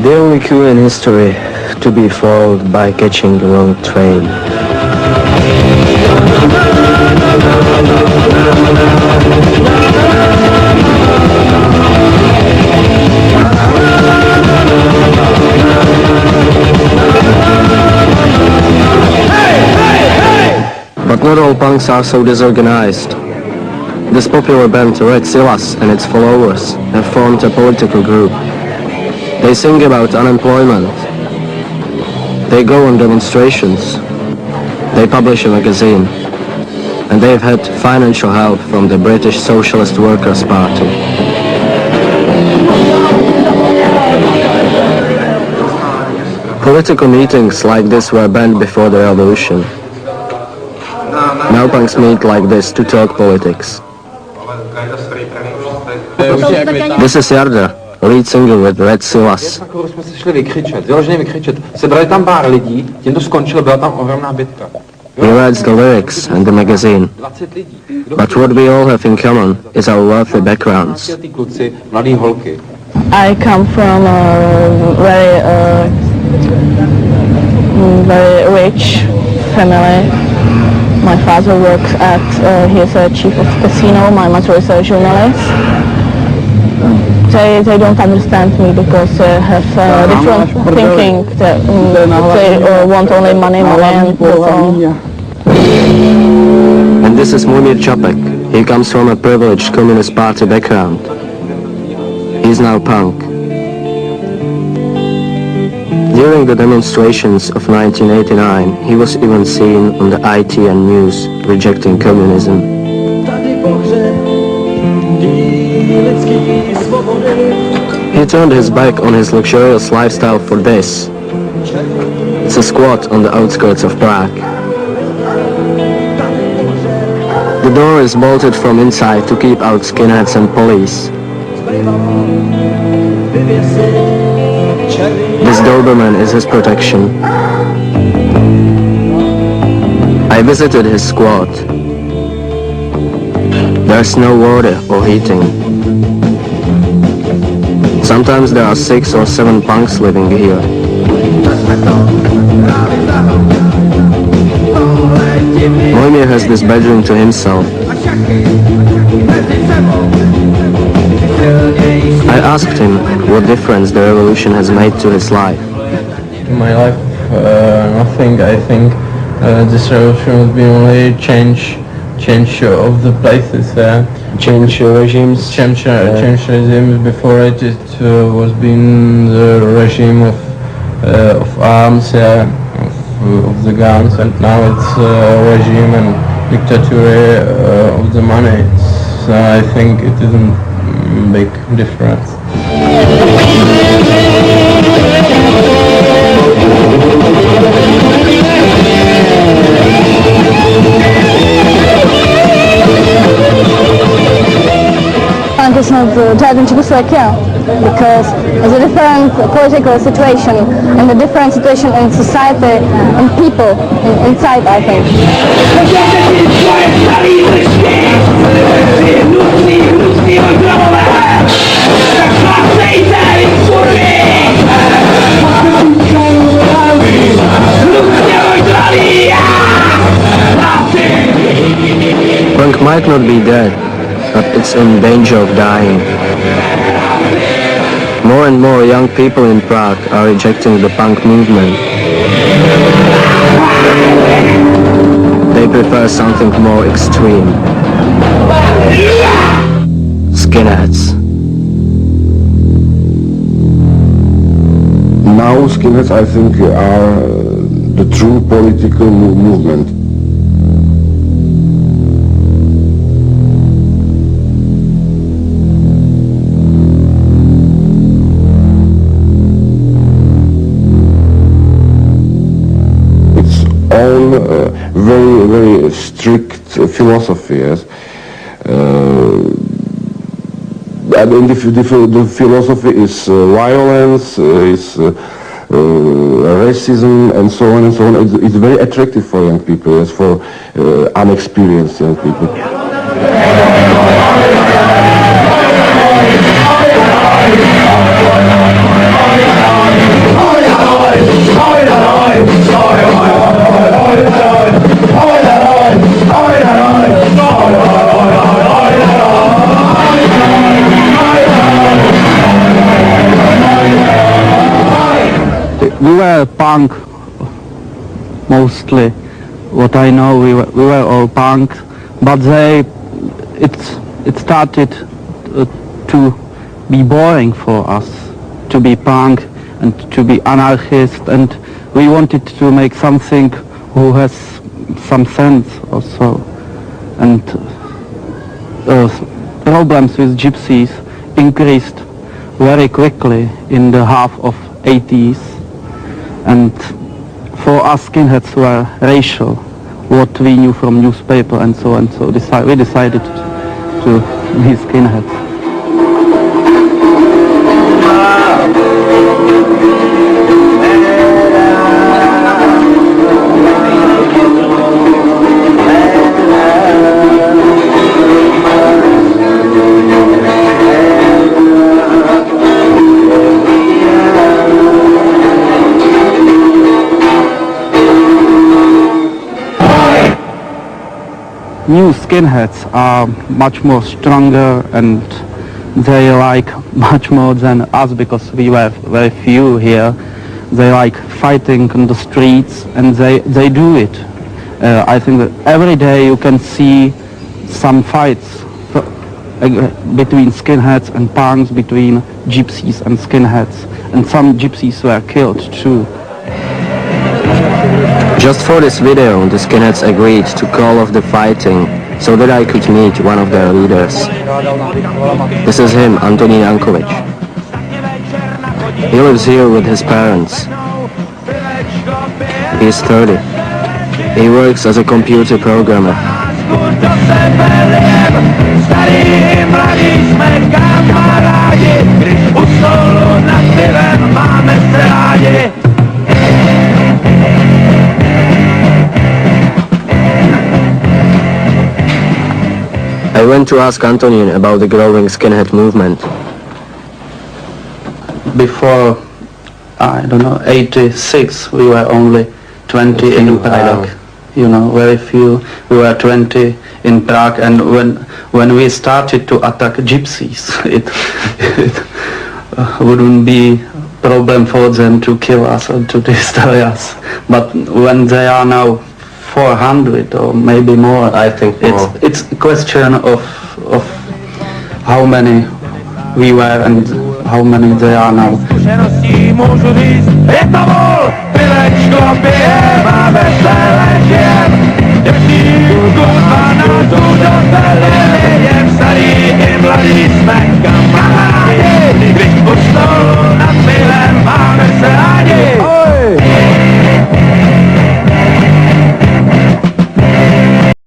The only clue in history to be followed by catching the wrong train. But not all punks are so disorganized. This popular band Red Silas and its followers have formed a political group. They sing about unemployment. They go on demonstrations. They publish a magazine. And they've had financial help from the British Socialist Workers' Party. Political meetings like this were banned before the revolution. Now punks meet like this to talk politics. This is Jarda, lead singer with Red Silas. Jsme se šli vykřičet, vyloženě vykřičet. Sebrali tam pár lidí, tím to skončilo, byla tam ohromná bitka. He writes the lyrics and the magazine. But what we all have in common is our wealthy backgrounds. I come from a very rich family. My father works he is a chief of casino, my mother is a journalist. They don't understand me because they have different thinking. They want only money and And this is Mumir Čapek. He comes from a privileged Communist Party background. He's now punk. During the demonstrations of 1989, he was even seen on the ITN news rejecting communism. He turned his back on his luxurious lifestyle for this. It's a squat on the outskirts of Prague. The door is bolted from inside to keep out skinheads and police. This Doberman is his protection. I visited his squat. There's no water or heating. Sometimes there are 6 or 7 punks living here. Mojmir has this bedroom to himself. I asked him what difference the revolution has made to his life. In my life, nothing. I think this revolution would be only change of the places. Change regimes. Change regimes. Before it was been the regime of arms, of the guns, and now it's regime and dictatorship of the money. So I think it isn't big difference. Punk is not judging Czechoslovakia because it's a different political situation and a different situation in society and people inside, I think. Punk might not be dead, but it's in danger of dying. More and more young people in Prague are rejecting the punk movement. They prefer something more extreme. Skinheads. Now skinheads, I think, are the true political movement. Very, very strict philosophy, yes. And the philosophy is violence, is racism, and so on and so on. It's very attractive for young people, yes, for unexperienced young people. we were punk mostly. What I know, we were all punk, but it started to be boring for us to be punk and to be anarchist, and we wanted to make something who has some sense also. And problems with gypsies increased very quickly in the half of 80s, and for us skinheads were racial, what we knew from newspaper and so on. So we decided to be skinheads. New skinheads are much more stronger, and they like much more than us because we were very few here. They like fighting on the streets, and they do it. I think that every day you can see some fights between skinheads and punks, between gypsies and skinheads, and some gypsies were killed too. Just for this video, the skinheads agreed to call off the fighting so that I could meet one of their leaders. This is him, Antonín Jankovič. He lives here with his parents. He is 30. He works as a computer programmer. I went to ask Antonín about the growing skinhead movement. Before, I don't know, 86, we were only 20 in Prague. You know, very few. We were 20 in Prague, and when we started to attack gypsies, it wouldn't be a problem for them to kill us or to destroy us. But when they are now 400 or maybe more, I think more. It's a question of how many we were and how many they are now. Oj!